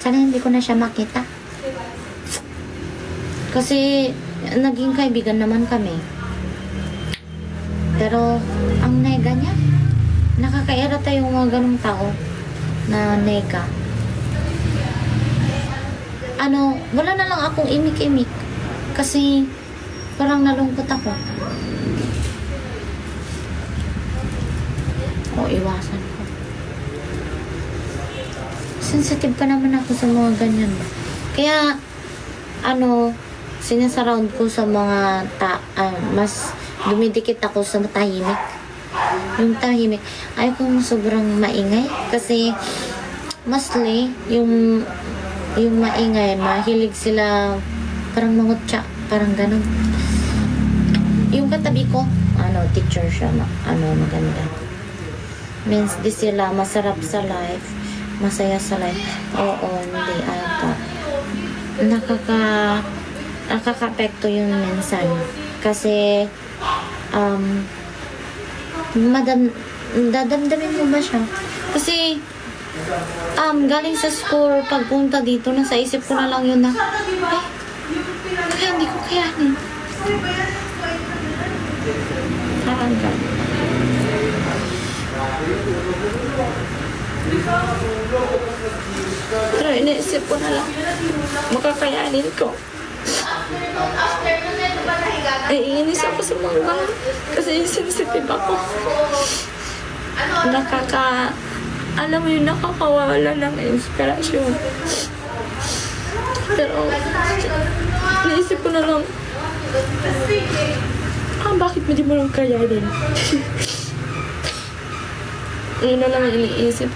Sana hindi ko na siya makita. Kasi naging kaibigan naman kami. Pero ang nega niya, nakakairata yung mga ganong tao na nega. Wala na lang akong imik-imik. Kasi parang nalungkot ako. O, iwasan ko. Sensitive pa naman ako sa mga ganyan. Kaya, sinasurround ko sa mga mas dumidikit ako sa tahimik. Yung tahimik. Ayaw kong sobrang maingay. Kasi, mostly, yung maingay, mahilig sila parang mangutya. Parang ganun. Yung katabi ko, teacher siya, maganda. Means di sila masarap sa life, masaya sa life. Oo, hindi ata. Nakaka-apekto yung minsan. Kasi, dadamdamin mo ba siya? Kasi, galing sa school, pagpunta dito, nasa isip ko na lang yun na, kaya hindi ko kayanin. Parang gano'n. Pero iniisip ko na lang, makakayanin ko. Iinis ako sa mga ganun. Kasi sensitive ako. Alam mo yun, nakakawala ng inspirasyon. Pero, iniisip ko na lang, bakit hindi mo lang kayanin? Yun na lang iniisip.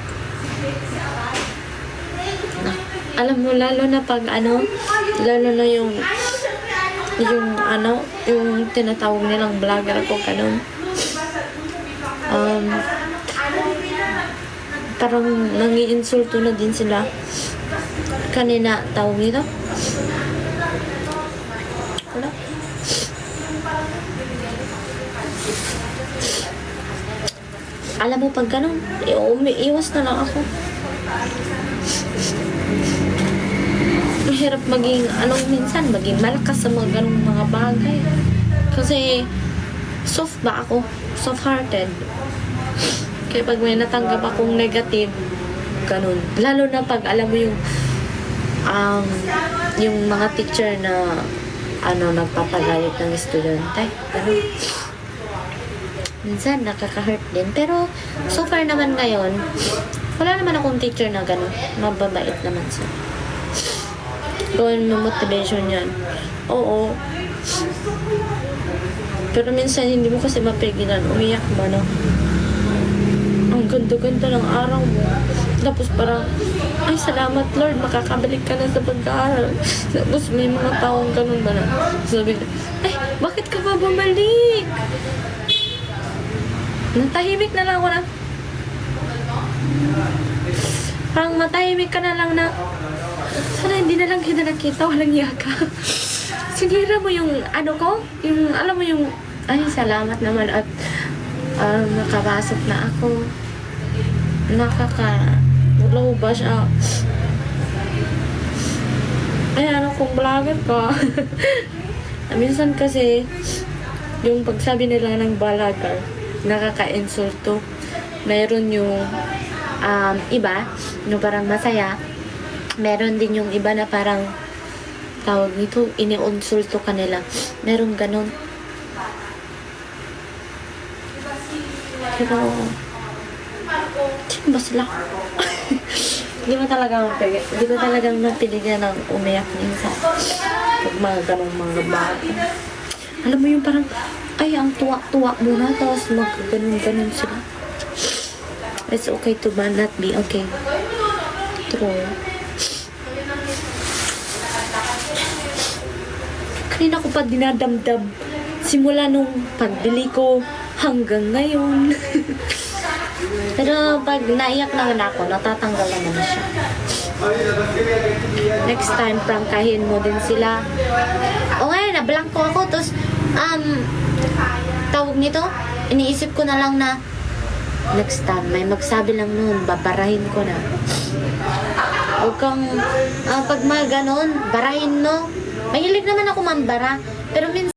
Alam mo, lalo na pag lalo na yung tinatawag nilang vlogger ko, ganun. Parang nangi-insulto na din sila. Kanina, tawag nito? Wala. Alam mo, pag ganun, iwas na lang ako. Mahirap minsan, maging malakas sa mga ganung mga bagay. Kasi, soft ba ako? Soft-hearted. Kaya pag may natanggap akong negative, ganun. Lalo na pag alam mo yung mga teacher na nagpapagalit ng estudyante. Ganun. Minsan, nakaka-hurt din. Pero, so far naman ngayon, wala naman akong teacher na gano'n. Mababait naman siya. Gawin mo motivation yan. Oo. Pero minsan, hindi mo kasi mapigilan. Umiyak ba, no? Ang ganda-ganda ng araw mo. Tapos parang, ay, salamat Lord, makakabalik ka na sa pag-aaral. Tapos may mga taong gano'n ba na? Sabi na, ay, bakit ka ba bumalik? Natahimik na lang ako na. Parang matahimik ka na lang na. Sana hindi na lang kita nakita, walang yaka. Sinira mo yung ko? Yung, alam mo yung, ay, salamat naman at nakapasok na ako. Nakaka-low ba siya? Ay, kung vlogger ka. Minsan kasi, yung pagsabi nila ng vlogger, nakaka-insulto. Mayroon yung iba, no, parang masaya. Meron din yung iba na parang tawag nito, ini-insulto ka nila. Meron ganun. Pero, sino ba sila? Hindi mo talagang napiligan ng umiyak minsan. Pag mga ganong mga bago. Alam mo yung parang, ay, ang tuwa-tuwa mo na, tapos mag-ganun-ganun sila. It's okay to not be okay. True. Kanina ko pa dinadamdam. Simula nung pagbili ko hanggang ngayon. Pero pag naiyak naman ako, natatanggal naman siya. Next time, prangkahin mo din sila. O ngayon, nablangko ako. Tapos, tawag nito, iniisip ko na lang na next time, may magsabi lang noon, babarahin ko na. Huwag kang, pag mga ganon, barahin, no? Mahilig naman ako mambara. Pero minsan,